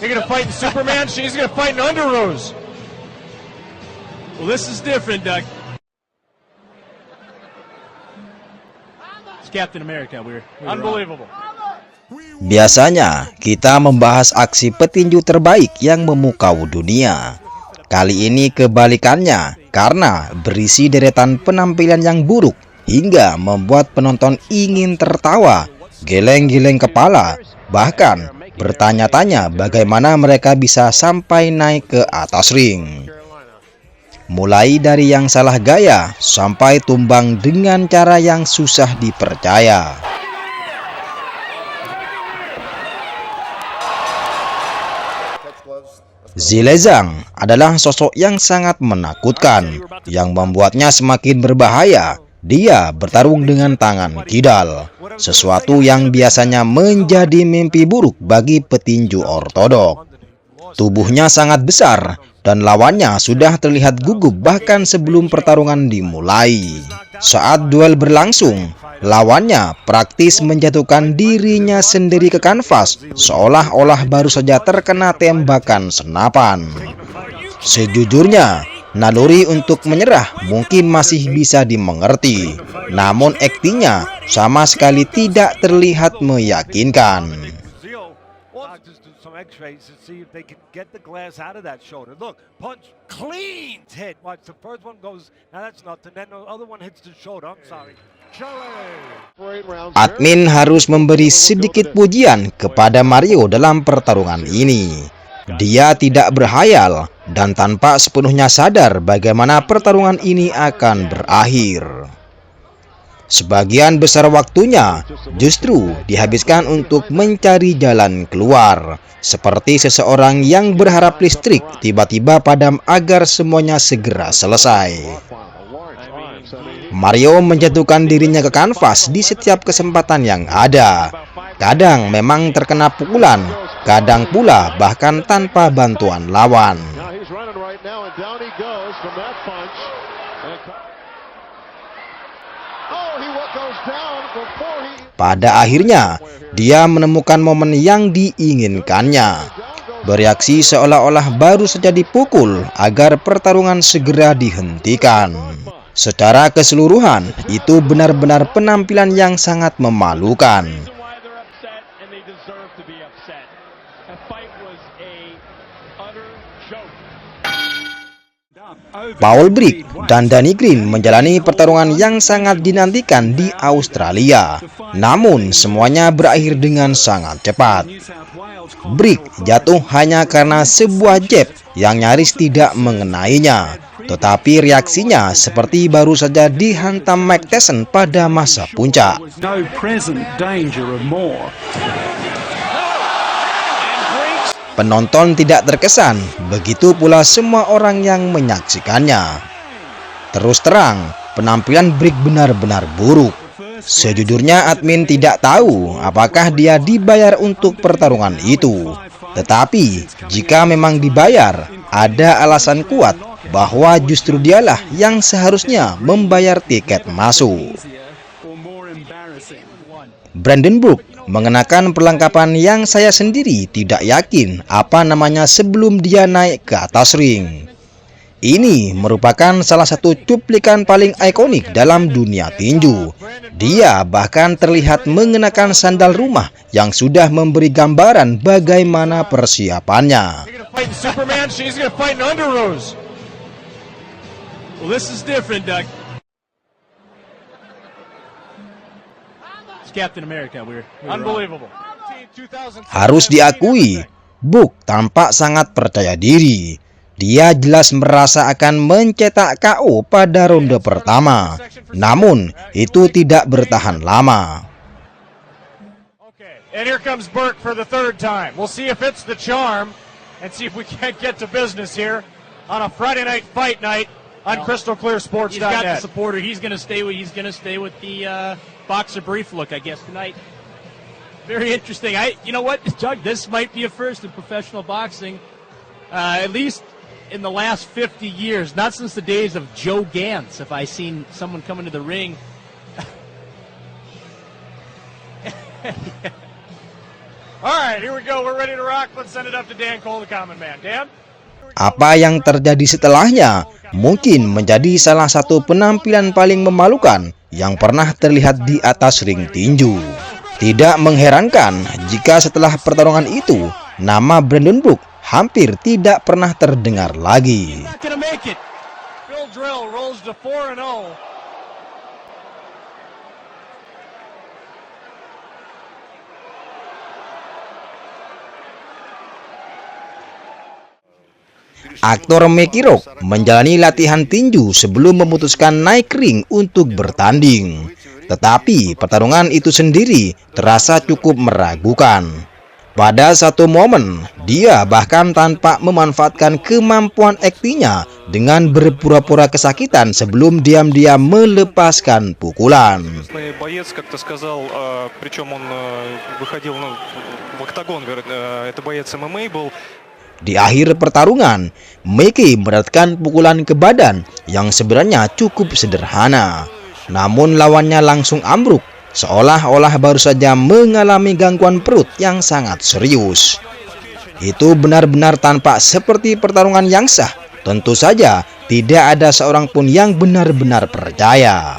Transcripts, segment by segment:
You're gonna fight in Superman. She's gonna fight in Underoos. Well, this is different, Doug. It's Captain America. We're Unbelievable. Biasanya kita membahas aksi petinju terbaik yang memukau dunia. Kali ini kebalikannya, karena berisi deretan penampilan yang buruk hingga membuat penonton ingin tertawa, geleng-geleng kepala, bahkan bertanya-tanya bagaimana mereka bisa sampai naik ke atas ring. Mulai dari yang salah gaya sampai tumbang dengan cara yang susah dipercaya. Zilezang adalah sosok yang sangat menakutkan, yang membuatnya semakin berbahaya. Dia bertarung dengan tangan kidal, sesuatu yang biasanya menjadi mimpi buruk bagi petinju ortodok. Tubuhnya sangat besar, dan lawannya sudah terlihat gugup bahkan sebelum pertarungan dimulai. Saat duel berlangsung, lawannya praktis menjatuhkan dirinya sendiri ke kanvas, seolah-olah baru saja terkena tembakan senapan. Sejujurnya, naluri untuk menyerah mungkin masih bisa dimengerti, namun aktingnya sama sekali tidak terlihat meyakinkan. X-rays to see if they can get the glass out of that shoulder. Look, punch, clean hit. Watch, the first one goes, now that's nothing. Then the other one hits the shoulder. I'm sorry. Admin harus memberi sedikit pujian kepada Mario dalam pertarungan ini. Dia tidak berhayal dan tanpa sepenuhnya sadar bagaimana pertarungan ini akan berakhir. Sebagian besar waktunya justru dihabiskan untuk mencari jalan keluar, seperti seseorang yang berharap listrik tiba-tiba padam agar semuanya segera selesai. Mario menjatuhkan dirinya ke kanvas di setiap kesempatan yang ada. Kadang memang terkena pukulan, kadang pula bahkan tanpa bantuan lawan. Pada akhirnya, dia menemukan momen yang diinginkannya. Bereaksi seolah-olah baru saja dipukul agar pertarungan segera dihentikan. Secara keseluruhan, itu benar-benar penampilan yang sangat memalukan. Paul Brigg dan Danny Green menjalani pertarungan yang sangat dinantikan di Australia. Namun semuanya berakhir dengan sangat cepat. Brigg jatuh hanya karena sebuah jab yang nyaris tidak mengenainya. Tetapi reaksinya seperti baru saja dihantam Mike Tyson pada masa puncak. Penonton tidak terkesan, begitu pula semua orang yang menyaksikannya. Terus terang, penampilan Brigg benar-benar buruk. Sejujurnya admin tidak tahu apakah dia dibayar untuk pertarungan itu. Tetapi, jika memang dibayar, ada alasan kuat bahwa justru dialah yang seharusnya membayar tiket masuk. Brandon Brook mengenakan perlengkapan yang saya sendiri tidak yakin apa namanya sebelum dia naik ke atas ring. Ini merupakan salah satu cuplikan paling ikonik dalam dunia tinju. Dia bahkan terlihat mengenakan sandal rumah yang sudah memberi gambaran bagaimana persiapannya. Well, this is different, Doug. It's Captain America. We're Unbelievable. Harus diakui, Brook tampak sangat percaya diri. Dia jelas merasa akan mencetak KO pada ronde pertama. Namun, itu tidak bertahan lama. And here comes Burke for the third time. We'll see if it's the charm and see if we can't get to business here on a Friday night fight night on CrystalClearSports.net. He's got the supporter. He's going to stay with the boxer brief look, I guess, tonight. Very interesting. You know what, Doug? This might be a first in professional boxing, at least in the last 50 years. Not since the days of Joe Gantz have I seen someone come into the ring. All right, here we go. We're ready to rock. Let's send it up to Dan Cole, the common man. Dan? Apa yang terjadi setelahnya mungkin menjadi salah satu penampilan paling memalukan yang pernah terlihat di atas ring tinju. Tidak mengherankan jika setelah pertarungan itu, nama Brandon Book hampir tidak pernah terdengar lagi. Phil Drill rolls to 4-0. Aktor Mickey Rourke menjalani latihan tinju sebelum memutuskan naik ring untuk bertanding. Tetapi pertarungan itu sendiri terasa cukup meragukan. Pada satu momen, dia bahkan tanpa memanfaatkan kemampuan aktingnya dengan berpura-pura kesakitan sebelum diam-diam melepaskan pukulan. Di akhir pertarungan, Mickey mendapatkan pukulan ke badan yang sebenarnya cukup sederhana. Namun lawannya langsung ambruk, seolah-olah baru saja mengalami gangguan perut yang sangat serius. Itu benar-benar tampak seperti pertarungan yang sah. Tentu saja tidak ada seorang pun yang benar-benar percaya.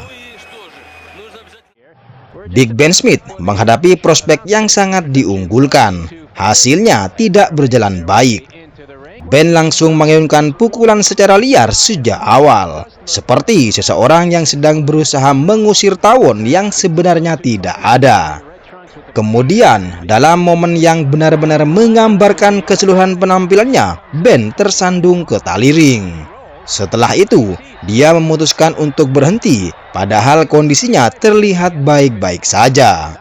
Big Ben Smith menghadapi prospek yang sangat diunggulkan. Hasilnya tidak berjalan baik. Ben langsung mengayunkan pukulan secara liar sejak awal, seperti seseorang yang sedang berusaha mengusir tawon yang sebenarnya tidak ada. Kemudian, dalam momen yang benar-benar menggambarkan keseluruhan penampilannya, Ben tersandung ke tali ring. Setelah itu, dia memutuskan untuk berhenti, padahal kondisinya terlihat baik-baik saja.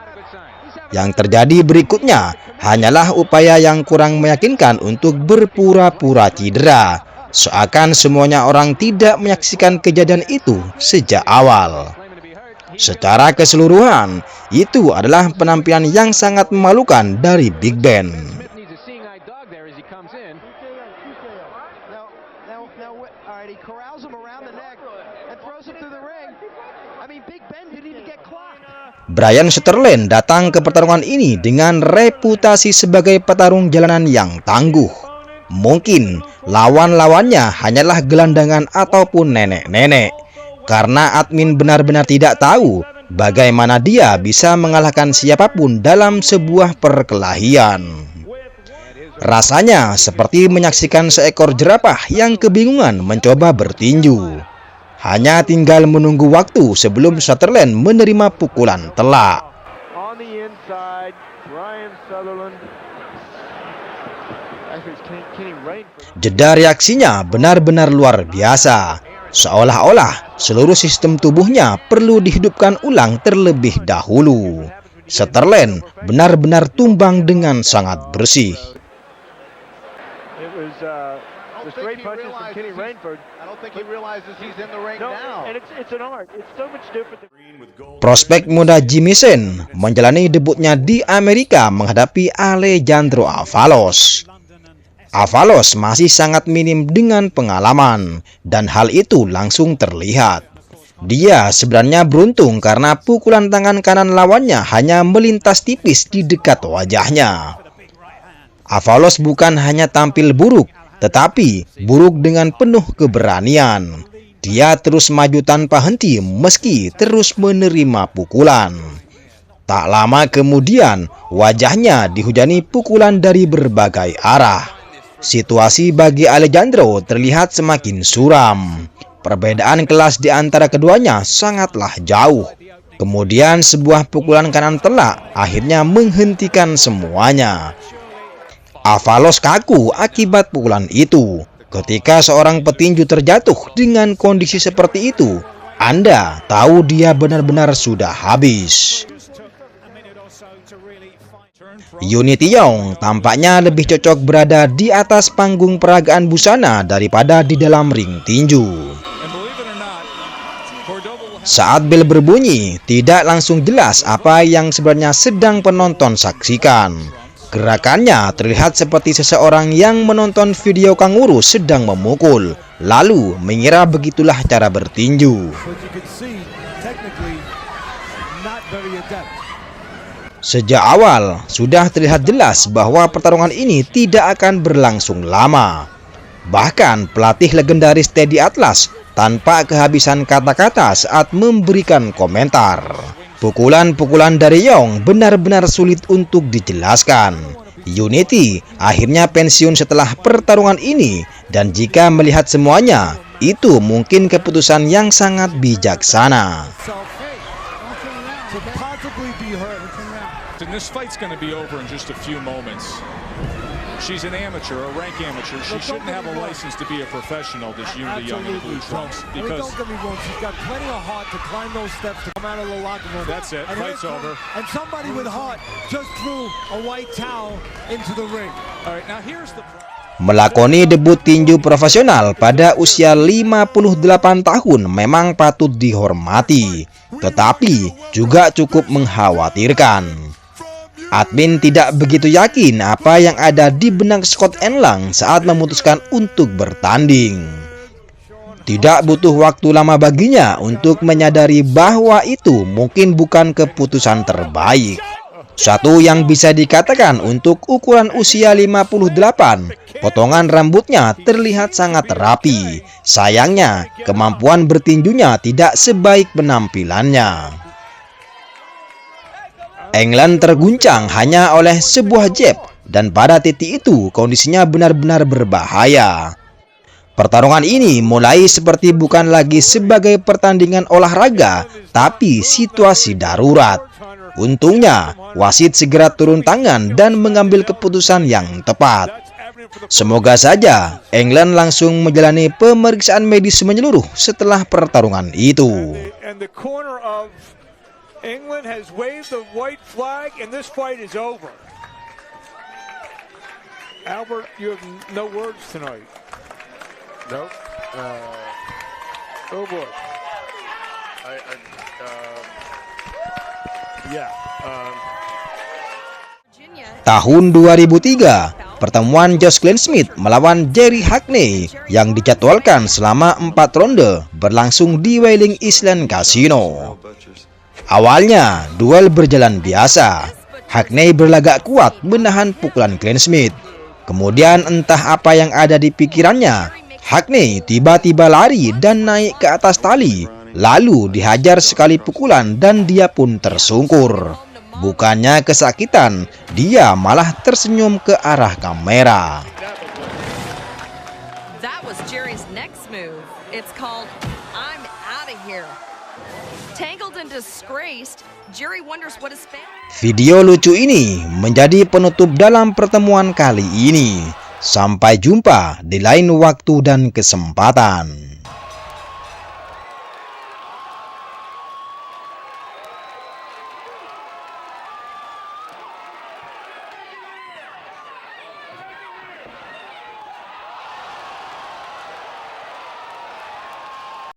Yang terjadi berikutnya hanyalah upaya yang kurang meyakinkan untuk berpura-pura cedera, seakan semuanya orang tidak menyaksikan kejadian itu sejak awal. Secara keseluruhan, itu adalah penampilan yang sangat memalukan dari Big Ben. Brian Sterling datang ke pertarungan ini dengan reputasi sebagai petarung jalanan yang tangguh. Mungkin lawan-lawannya hanyalah gelandangan ataupun nenek-nenek, karena admin benar-benar tidak tahu bagaimana dia bisa mengalahkan siapapun dalam sebuah perkelahian. Rasanya seperti menyaksikan seekor jerapah yang kebingungan mencoba bertinju. Hanya tinggal menunggu waktu sebelum Sutherland menerima pukulan telak. Jeda reaksinya benar-benar luar biasa. Seolah-olah seluruh sistem tubuhnya perlu dihidupkan ulang terlebih dahulu. Sutherland benar-benar tumbang dengan sangat bersih. Prospek muda Jimmy Sen menjalani debutnya di Amerika menghadapi Alejandro Avalos. Avalos masih sangat minim dengan pengalaman, dan hal itu langsung terlihat. Dia sebenarnya beruntung karena pukulan tangan kanan lawannya hanya melintas tipis di dekat wajahnya. Avalos bukan hanya tampil buruk, tetapi buruk dengan penuh keberanian. Dia terus maju tanpa henti meski terus menerima pukulan. Tak lama kemudian, wajahnya dihujani pukulan dari berbagai arah. Situasi bagi Alejandro terlihat semakin suram. Perbedaan kelas di antara keduanya sangatlah jauh. Kemudian sebuah pukulan kanan telak akhirnya menghentikan semuanya. Avalos kaku akibat pukulan itu. Ketika seorang petinju terjatuh dengan kondisi seperti itu, Anda tahu dia benar-benar sudah habis. Unity Young tampaknya lebih cocok berada di atas panggung peragaan busana daripada di dalam ring tinju. Saat bel berbunyi, tidak langsung jelas apa yang sebenarnya sedang penonton saksikan. Gerakannya terlihat seperti seseorang yang menonton video kanguru sedang memukul, lalu mengira begitulah cara bertinju. Sejak awal sudah terlihat jelas bahwa pertarungan ini tidak akan berlangsung lama. Bahkan pelatih legendaris Teddy Atlas tanpa kehabisan kata-kata saat memberikan komentar. Pukulan-pukulan dari Young benar-benar sulit untuk dijelaskan. Unity akhirnya pensiun setelah pertarungan ini, dan jika melihat semuanya, itu mungkin keputusan yang sangat bijaksana. And this fight's going to be over in just a few moments. She's an amateur, a rank amateur. She shouldn't have a license to be a professional, this Unity Young in the blue trunks. Because don't get me wrong, she's got plenty of heart to climb those steps to come out of the locker room. That's it. Fight's over. And somebody with heart just threw a white towel into the ring. All right, now here's the... Melakoni debut tinju profesional pada usia 58 tahun memang patut dihormati, tetapi juga cukup mengkhawatirkan. Admin tidak begitu yakin apa yang ada di benak Scott Enlang saat memutuskan untuk bertanding. Tidak butuh waktu lama baginya untuk menyadari bahwa itu mungkin bukan keputusan terbaik. Satu yang bisa dikatakan untuk ukuran usia 58, potongan rambutnya terlihat sangat rapi. Sayangnya, kemampuan bertinjunya tidak sebaik penampilannya. England terguncang hanya oleh sebuah jab, dan pada titik itu kondisinya benar-benar berbahaya. Pertarungan ini mulai seperti bukan lagi sebagai pertandingan olahraga, tapi situasi darurat. Untungnya, wasit segera turun tangan dan mengambil keputusan yang tepat. Semoga saja England langsung menjalani pemeriksaan medis menyeluruh setelah pertarungan itu. England has waved the white flag and this fight is over. Albert, you have no words tonight. No. Oh boy. Tahun 2003, pertemuan Josh Kleinschmidt melawan Jerry Hackney yang dijadwalkan selama 4 ronde berlangsung di Whaling Island Casino. Awalnya, duel berjalan biasa. Hackney berlagak kuat menahan pukulan Kleinschmidt. Kemudian entah apa yang ada di pikirannya, Hackney tiba-tiba lari dan naik ke atas tali. Lalu dihajar sekali pukulan dan dia pun tersungkur. Bukannya kesakitan, dia malah tersenyum ke arah kamera. That was Jerry's next move. It's called I'm out of here. Tangled and disgraced, Jerry wonders what his family... Video lucu ini menjadi penutup dalam pertemuan kali ini. Sampai jumpa di lain waktu dan kesempatan.